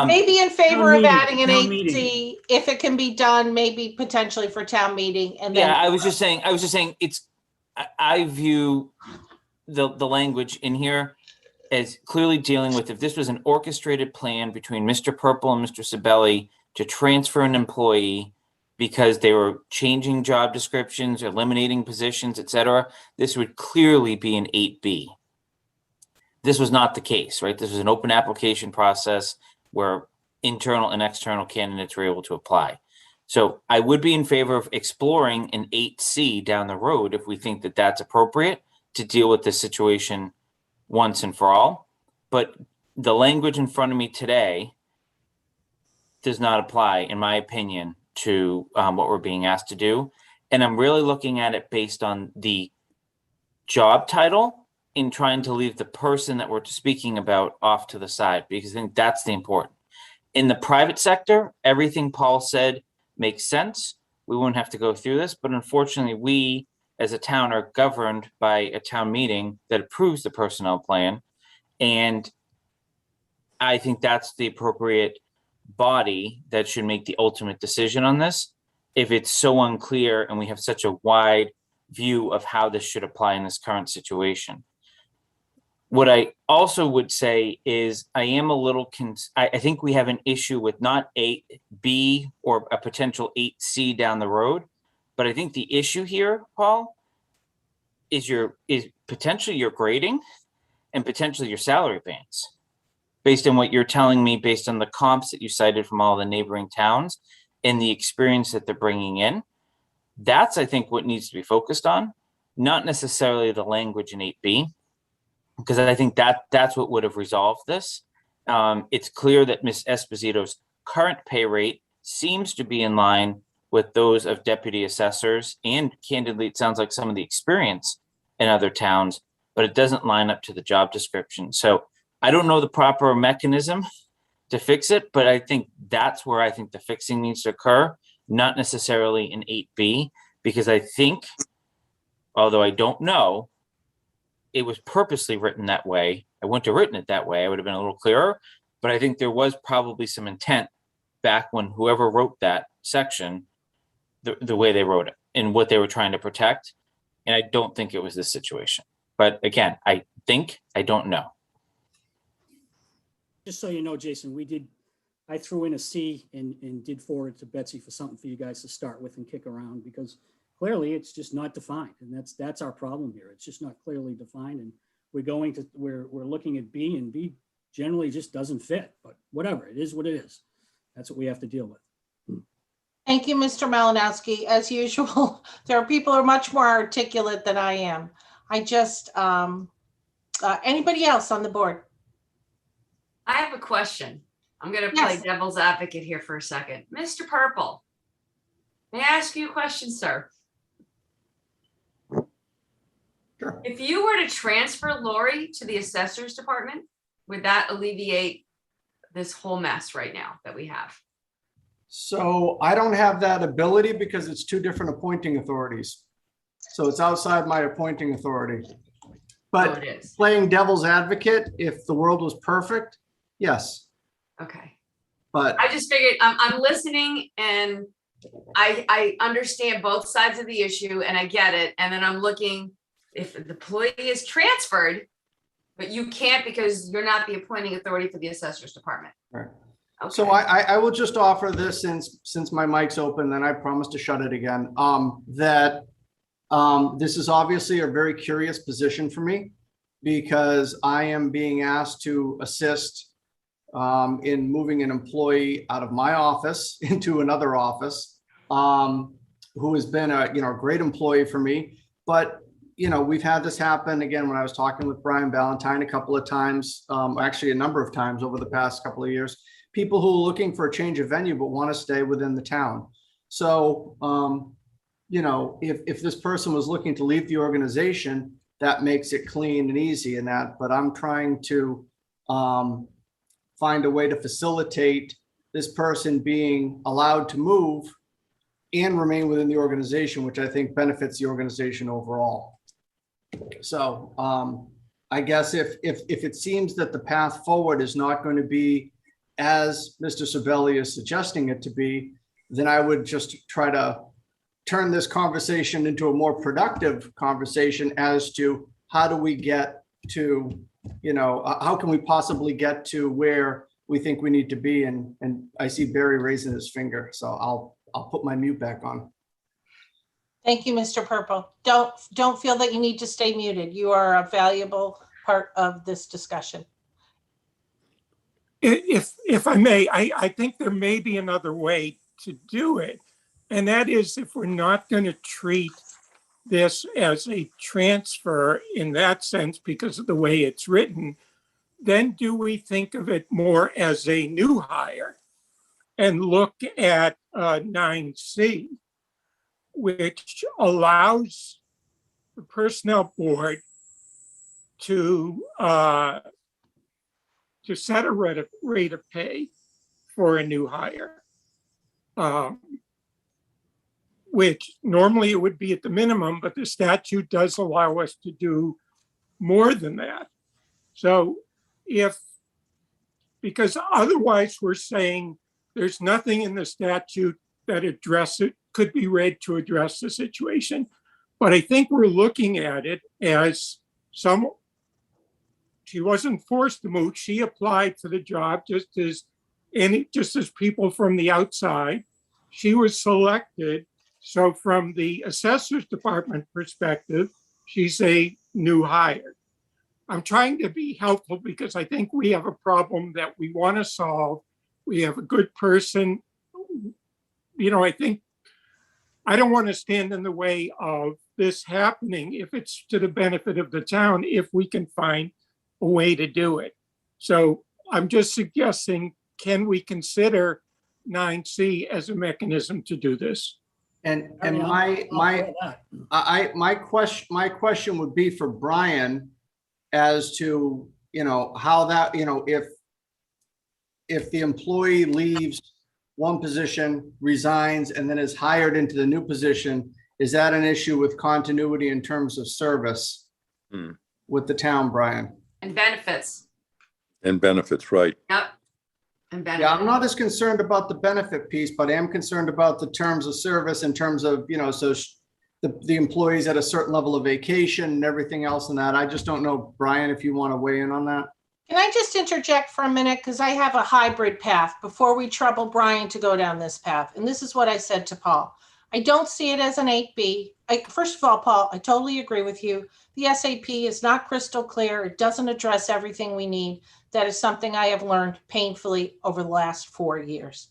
Maybe in favor of meeting, adding an town 8C, meeting. if it can be done, maybe potentially for town meeting, and then. Yeah, I was just saying I view the language in here as clearly dealing with if this was an orchestrated plan between Mr. Purple and Mr. Sabelli to transfer an employee because they were changing job descriptions, eliminating positions, etc., this would clearly be an 8B. This was not the case, right? This was an open application process where internal and external candidates were able to apply. So I would be in favor of exploring an 8C down the road if we think that that's appropriate to deal with this situation once and for all. But the language in front of me today does not apply, in my opinion, to what we're being asked to do. And I'm really looking at it based on the job title in trying to leave the person that we're speaking about off to the side, because I think that's the important. In the private sector, everything Paul said makes sense. We won't have to go through this, but unfortunately, we as a town are governed by a town meeting that approves the personnel plan. And I think that's the appropriate body that should make the ultimate decision on this. If it's so unclear and we have such a wide view of how this should apply in this current situation. What I also would say is I am a little, I think we have an issue with not 8B or a potential 8C down the road, but I think the issue here, Paul, is potentially your grading and potentially your salary bands. Based on what you're telling me, based on the comps that you cited from all the neighboring towns and the experience that they're bringing in, that's, I think, what needs to be focused on, not necessarily the language in 8B, because I think that's what would have resolved this. It's clear that Ms. Esposito's current pay rate seems to be in line with those of deputy assessors, and candidly, it sounds like some of the experience in other towns, but it doesn't line up to the job description. So I don't know the proper mechanism to fix it, but I think that's where I think the fixing needs to occur, not necessarily in 8B, because I think although I don't know, it was purposely written that way. I wouldn't have written it that way. I would have been a little clearer, but I think there was probably some intent back when whoever wrote that section, the way they wrote it and what they were trying to protect. And I don't think it was this situation. But again, I don't know. Just so you know, Jason, I threw in a C and did forward it to Betsy for something for you guys to start with and kick around, because clearly it's just not defined. And that's our problem here. It's just not clearly defined. And we're looking at B, and B generally just doesn't fit, but whatever, it is what it is. That's what we have to deal with. Thank you, Mr. Malinowski. As usual, there are people who are much more articulate than I am. I just, anybody else on the board? I have a question. I'm going to play Yes. devil's advocate here for a second. Mr. Purple, may I ask you a question, sir? Sure. If you were to transfer Lori to the assessor's department, would that alleviate this whole mess right now that we have? So I don't have that ability because it's two different appointing authorities. So it's outside my appointing authority. Oh, But it is. playing devil's advocate, if the world was perfect, yes. Okay. But I just figured I'm listening, and I understand both sides of the issue, and I get it. And then I'm looking, if the employee is transferred, but you can't because you're not the appointing authority for the assessor's department. Right. Okay. so I will just offer this since my mic's open, then I promise to shut it again. This is obviously a very curious position for me because I am being asked to assist in moving an employee out of my office into another office, who has been a great employee for me. But we've had this happen again when I was talking with Brian Ballantyne a couple of times, actually a number of times over the past couple of years. People who are looking for a change of venue but want to stay within the town. So, if this person was looking to leave the organization, that makes it clean and easy in that. But I'm trying to find a way to facilitate this person being allowed to move and remain within the organization, which I think benefits the organization overall. So I guess if it seems that the path forward is not going to be as Mr. Sabelli is suggesting it to be, then I would just try to turn this conversation into a more productive conversation as to how do we get to, how can we possibly get to where we think we need to be? And I see Barry raising his finger, so I'll put my mute back on. Thank you, Mr. Purple. Don't feel that you need to stay muted. You are a valuable part of this discussion. If I may, I think there may be another way to do it. And that is, if we're not going to treat this as a transfer in that sense because of the way it's written, then do we think of it more as a new hire and look at 9C, which allows the personnel board to set a rate of pay for a new hire, which normally it would be at the minimum, but the statute does allow us to do more than that. So because otherwise we're saying there's nothing in the statute that could be read to address the situation. But I think we're looking at it as she wasn't forced to move. She applied for the job just as people from the outside. She was selected. So from the assessor's department perspective, she's a new hire. I'm trying to be helpful because I think we have a problem that we want to solve. We have a good person. I think I don't want to stand in the way of this happening if it's to the benefit of the town, if we can find a way to do it. So I'm just suggesting, can we consider 9C as a mechanism to do this? And I mean, my question would be for Brian as to, how that, if the employee leaves one position, resigns, and then is hired into the new position, Is that an issue with continuity in terms of service with the town, Brian? And benefits. And benefits, right? Yep. And Yeah, I'm benefits. not as concerned about the benefit piece, but I am concerned about the terms of service in terms of, so the employees at a certain level of vacation and everything else in that. I just don't know, Brian, if you want to weigh in on that. Can I just interject for a minute? Because I have a hybrid path before we trouble Brian to go down this path. And this is what I said to Paul. I don't see it as an 8B. First of all, Paul, I totally agree with you. The SAP is not crystal clear. It doesn't address everything we need. That is something I have learned painfully over the last 4 years.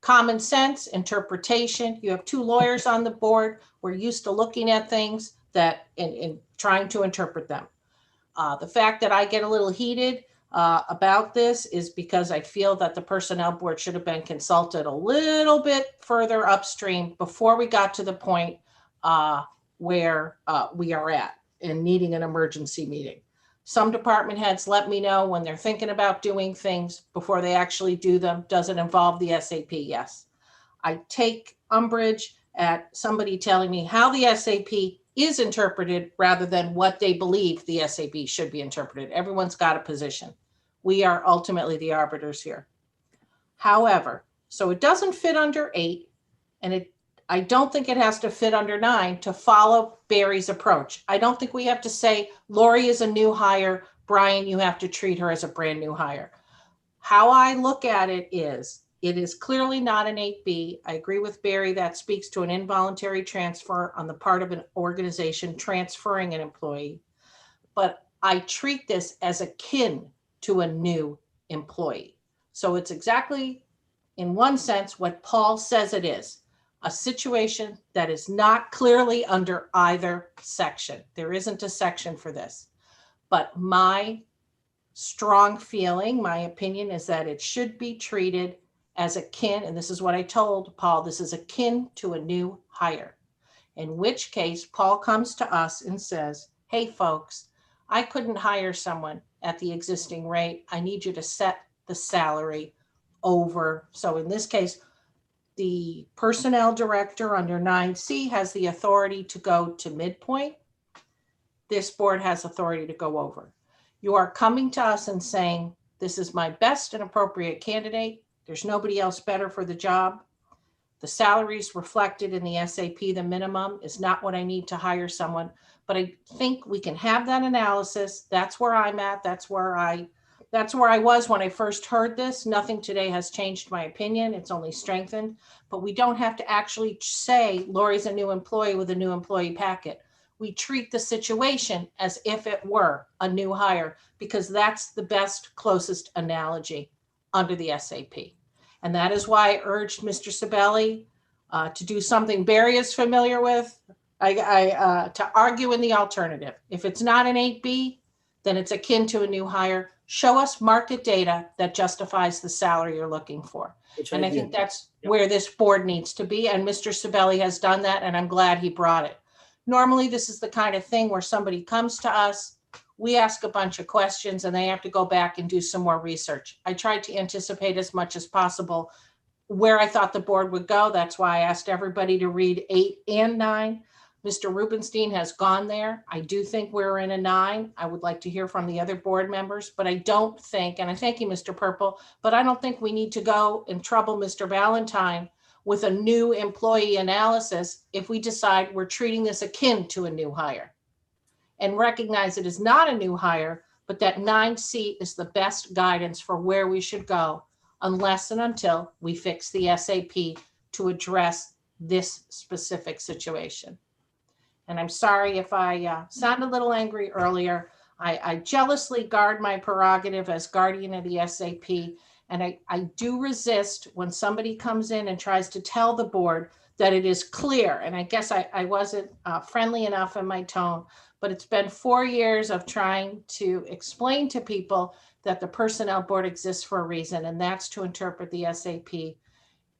Common sense, interpretation. You have 2 lawyers on the board. We're used to looking at things that and trying to interpret them. The fact that I get a little heated about this is because I feel that the personnel board should have been consulted a little bit further upstream before we got to the point where we are at in needing an emergency meeting. Some department heads let me know when they're thinking about doing things before they actually do them. Does it involve the SAP? Yes. I take umbrage at somebody telling me how the SAP is interpreted rather than what they believe the SAP should be interpreted. Everyone's got a position. We are ultimately the arbiters here. However, so it doesn't fit under 8, and I don't think it has to fit under 9 to follow Barry's approach. I don't think we have to say, Lori is a new hire, Brian, you have to treat her as a brand new hire. How I look at it is clearly not an 8B. I agree with Barry, that speaks to an involuntary transfer on the part of an organization transferring an employee. But I treat this as akin to a new employee. So it's exactly, in one sense, what Paul says it is. A situation that is not clearly under either section. There isn't a section for this. But my strong feeling, my opinion is that it should be treated as akin, and this is what I told Paul, this is akin to a new hire. In which case, Paul comes to us and says, hey, folks, I couldn't hire someone at the existing rate. I need you to set the salary over. So in this case, the personnel director under 9C has the authority to go to midpoint. This board has authority to go over. You are coming to us and saying, this is my best and appropriate candidate. There's nobody else better for the job. The salaries reflected in the SAP, the minimum is not what I need to hire someone, but I think we can have that analysis. That's where I'm at. That's where I was when I first heard this. Nothing today has changed my opinion. It's only strengthened, but we don't have to actually say Lori's a new employee with a new employee packet. We treat the situation as if it were a new hire because that's the best, closest analogy under the SAP. And that is why I urged Mr. Sabelli to do something Barry is familiar with, to argue in the alternative. If it's not an 8B, then it's akin to a new hire. Show us market data that justifies the salary you're looking for. And I think that's where this board needs to be. And Mr. Sabelli has done that, and I'm glad he brought it. Normally, this is the kind of thing where somebody comes to us, we ask a bunch of questions, and they have to go back and do some more research. I tried to anticipate as much as possible where I thought the board would go. That's why I asked everybody to read 8 and 9. Mr. Rubenstein has gone there. I do think we're in a 9. I would like to hear from the other board members, but I don't think, and I thank you, Mr. Purple, but I don't think we need to go and trouble Mr. Valentine with a new employee analysis if we decide we're treating this akin to a new hire. And recognize it is not a new hire, but that 9C is the best guidance for where we should go unless and until we fix the SAP to address this specific situation. And I'm sorry if I sounded a little angry earlier. I jealously guard my prerogative as guardian of the SAP. And I do resist when somebody comes in and tries to tell the board that it is clear. And I guess I wasn't friendly enough in my tone, but it's been 4 years of trying to explain to people that the personnel board exists for a reason, and that's to interpret the SAP.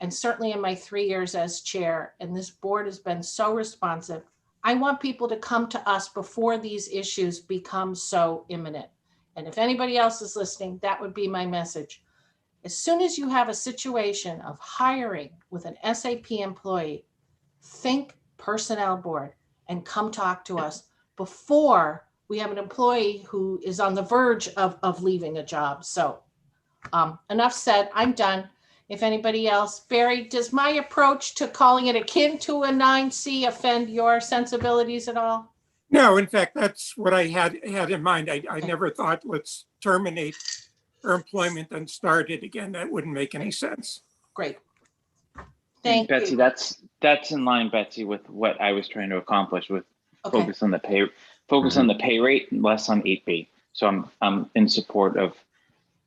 And certainly in my 3 years as chair, and this board has been so responsive, I want people to come to us before these issues become so imminent. And if anybody else is listening, that would be my message. As soon as you have a situation of hiring with an SAP employee, think personnel board and come talk to us before we have an employee who is on the verge of leaving a job. So enough said, I'm done. If anybody else, Barry, does my approach to calling it akin to a 9C offend your sensibilities at all? No, in fact, that's what I had in mind. I never thought, let's terminate her employment and start it again. That wouldn't make any sense. Great. And Thank Betsy, you. that's in line, Betsy, with what I was trying to accomplish with Okay. focus on the pay rate and less on 8B. So I'm in support of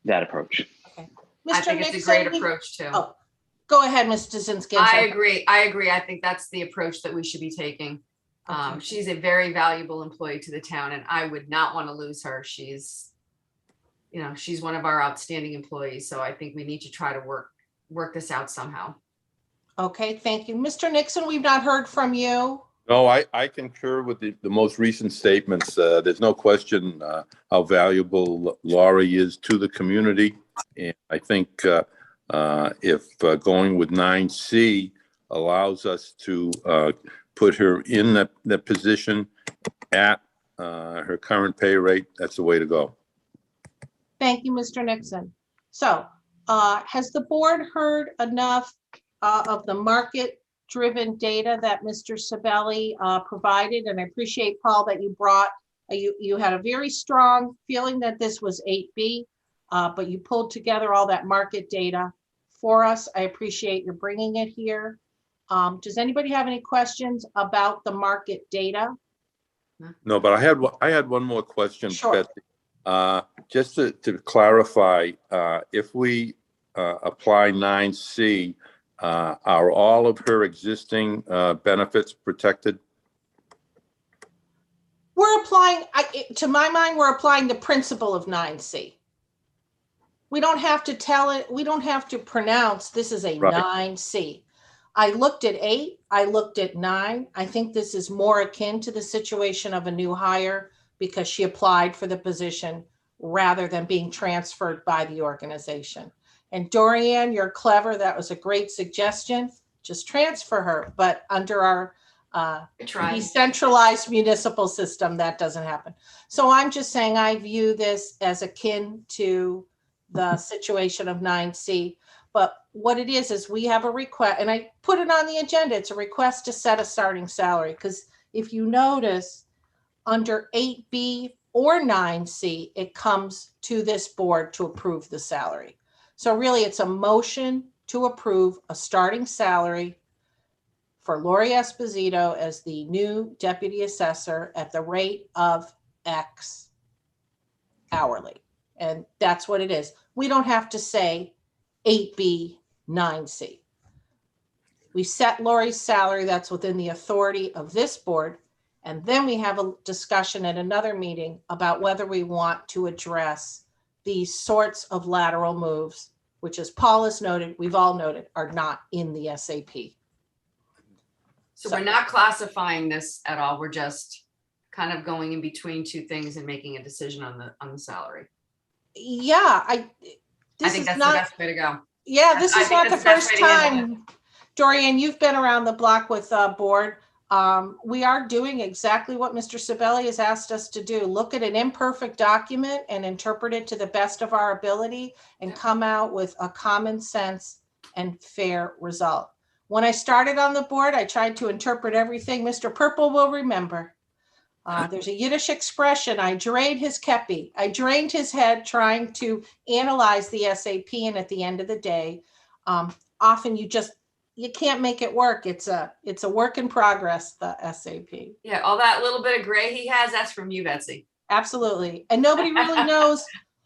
that approach. I Mr. think it's a Nixon, great approach too. Oh, go ahead, Ms. Jasinski. I'm I sorry. agree. I agree. I think that's the approach that we should be taking. Okay. She's a very valuable employee to the town and I would not want to lose her. She's one of our outstanding employees. So I think we need to try to work this out somehow. Okay, thank you. Mr. Nixon, we've not heard from you. No, I concur with the most recent statements. There's no question how valuable Laurie is to the community. And I think if going with 9C allows us to put her in that position at her current pay rate, that's the way to go. Thank you, Mr. Nixon. So has the board heard enough of the market-driven data that Mr. Sabelli provided? And I appreciate, Paul, that you brought, you had a very strong feeling that this was 8B, but you pulled together all that market data for us. I appreciate your bringing it here. Does anybody have any questions about the market data? No, but I had one more question, Sure. Betsy. Just to clarify, if we apply 9C, are all of her existing benefits protected? We're applying, to my mind, we're applying the principle of 9C. We don't have to tell it, we don't have to pronounce this is a Right. 9C. I looked at 8, I looked at 9. I think this is more akin to the situation of a new hire because she applied for the position rather than being transferred by the organization. And Dorianne, you're clever. That was a great suggestion. Just transfer her. But under our decentralized municipal system, that doesn't happen. So I'm just saying I view this as akin to the situation of 9C. But what it is we have a request, and I put it on the agenda. It's a request to set a starting salary. Because if you notice, under 8B or 9C, it comes to this board to approve the salary. So really, it's a motion to approve a starting salary for Lori Esposito as the new deputy assessor at the rate of X hourly. And that's what it is. We don't have to say 8B, 9C. We set Lori's salary. That's within the authority of this board. And then we have a discussion at another meeting about whether we want to address these sorts of lateral moves, which, as Paul has noted, we've all noted, are not in the SAP. So we're not classifying this at all. We're just kind of going in between two things and making a decision on the salary. Yeah, I think that's the best way to go. Yeah, this I is think not the that's the best first way to handle time. Dorian, you've been around the block with board. We are doing exactly what Mr. Sabelli has asked us to do. Look at an imperfect document and interpret it to the best of our ability and come out with a common sense and fair result. When I started on the board, I tried to interpret everything. Mr. Purple will remember. There's a Yiddish expression, I drained his kepi. I drained his head trying to analyze the SAP, and at the end of the day, often you can't make it work. It's a work in progress, the SAP. Yeah, all that little bit of gray he has, that's from you, Betsy. Absolutely. And nobody really knows.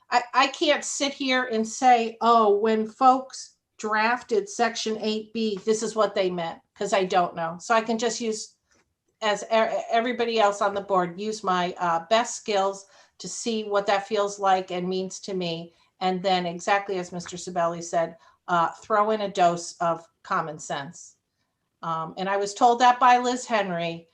I can't sit here and say, oh, when folks drafted Section 8B, this is what they meant, because I don't know. So I can just use, as everybody else on the board, use my best skills to see what that feels like and means to me. And then exactly as Mr. Sabelli said, throw in a dose of common sense. And I was told that by Liz Henry,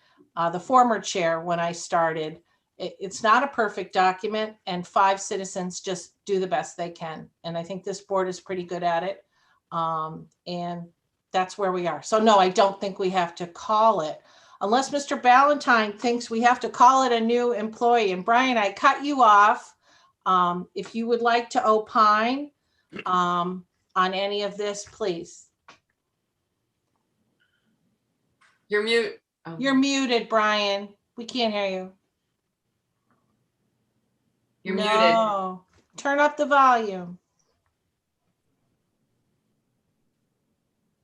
the former chair, when I started. It's not a perfect document, and 5 citizens just do the best they can. And I think this board is pretty good at it. And that's where we are. So no, I don't think we have to call it. Unless Mr. Ballantyne thinks we have to call it a new employee. And Brian, I cut you off. If you would like to opine on any of this, please. You're mute. Oh. You're muted, Brian. We can't hear you. You're muted. No. Turn up the volume.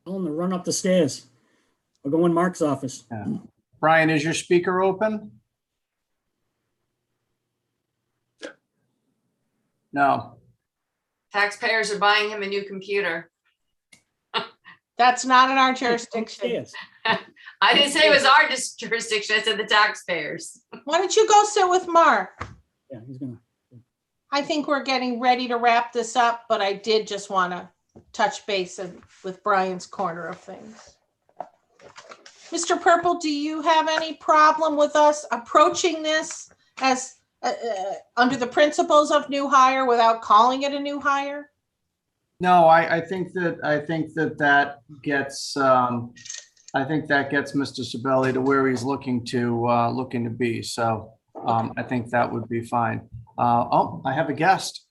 Tell him to run up the stairs. Or go in Mark's office. Brian, is your speaker open? No. Taxpayers are buying him a new computer. That's not in our jurisdiction. Stairs. I didn't say it was our jurisdiction. I said the taxpayers. Why don't you go sit with Mark? Yeah, he's gonna. I think we're getting ready to wrap this up, but I did just want to touch base with Brian's corner of things. Mr. Purple, do you have any problem with us approaching this as under the principles of new hire without calling it a new hire? No, I think that gets Mr. Sabelli to where he's looking to be. So I think that would be fine. Oh, I have a guest.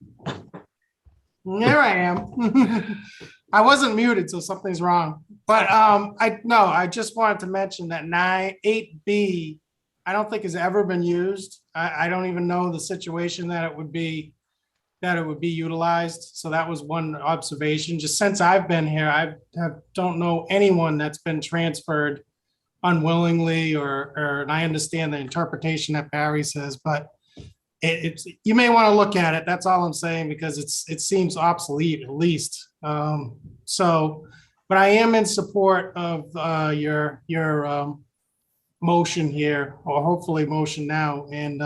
There I am. I wasn't muted, so something's wrong. But I just wanted to mention that 8B, I don't think has ever been used. I don't even know the situation that it would be utilized. So that was one observation. Just since I've been here, I don't know anyone that's been transferred unwillingly and I understand the interpretation that Barry says, but you may want to look at it. That's all I'm saying, because it seems obsolete at least. But I am in support of your motion here, or hopefully motion now. And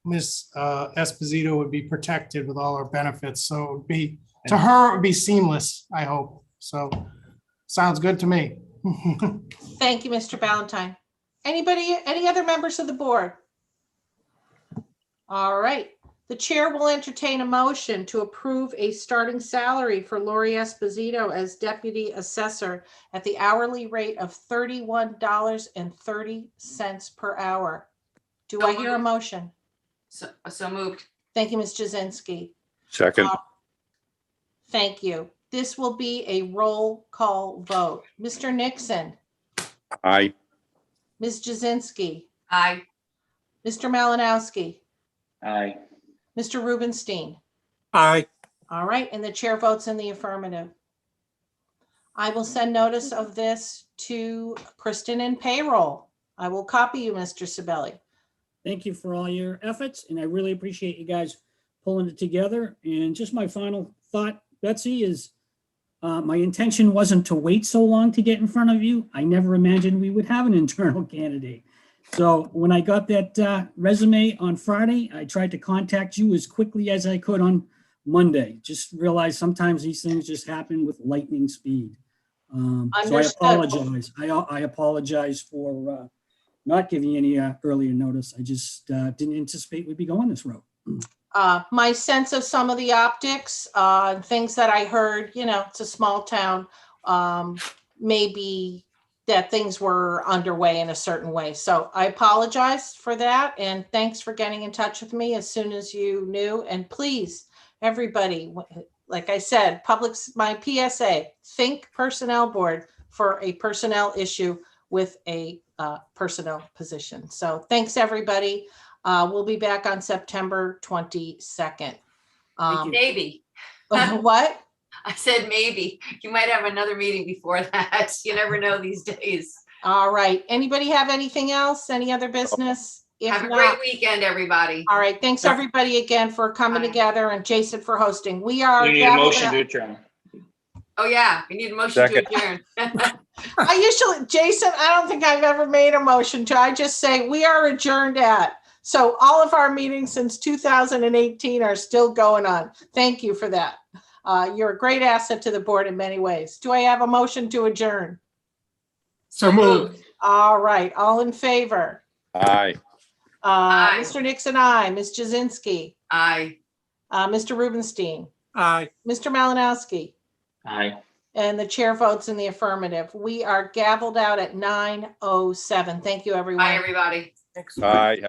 Ms. Esposito would be protected with all her benefits. So it would be, to her, it would be seamless, I hope. So sounds good to me. Thank you, Mr. Ballantyne. Any other members of the board? All right. The chair will entertain a motion to approve a starting salary for Lori Esposito as deputy assessor at the hourly rate of $31.30 per hour. Do I hear a motion? So moved. Thank you, Ms. Jasinski. Second, Thank you. This will be a roll call vote. Mr. Nixon, aye. Ms. Jasinski, Aye. Mr. Malinowski, Aye. Mr. Rubenstein. Aye. All right, and the chair votes in the affirmative. I will send notice of this to Kristen in payroll. I will copy you, Mr. Sabelli. Thank you for all your efforts, and I really appreciate you guys pulling it together. And just my final thought, Betsy, is my intention wasn't to wait so long to get in front of you. I never imagined we would have an internal candidate. So when I got that resume on Friday, I tried to contact you as quickly as I could on Monday. Just realized sometimes these things just happen with lightning speed. So I Understood. apologize. I apologize for not giving you any earlier notice. I just didn't anticipate we'd be going this route. My sense of some of the optics, things that I heard, it's a small town, maybe that things were underway in a certain way. So I apologize for that. And thanks for getting in touch with me as soon as you knew. And please, everybody, like I said, my PSA, think personnel board for a personnel issue with a personnel position. So thanks, everybody. We'll be back on September 22nd. Maybe. What? I said maybe. You might have another meeting before that. You never know these days. All right. Anybody have anything else? Any other business? If Have a not, great weekend, everybody. all right. Thanks, everybody, again for coming Bye. together, and Jason for hosting. We are. We need a motion to adjourn. Oh, yeah, we need a motion to Second. adjourn. Jason, I don't think I've ever made a motion to. I just say we are adjourned at. So all of our meetings since 2018 are still going on. Thank you for that. You're a great asset to the board in many ways. Do I have a motion to adjourn? So moved. All right. All in favor? Aye. Aye. Mr. Nixon, aye. Ms. Jasinski, Aye. Mr. Rubenstein, Aye. Mr. Malinowski, Aye. And the chair votes in the affirmative. We are gavelled out at 9:07. Thank you, everyone. Bye, everybody. Aye.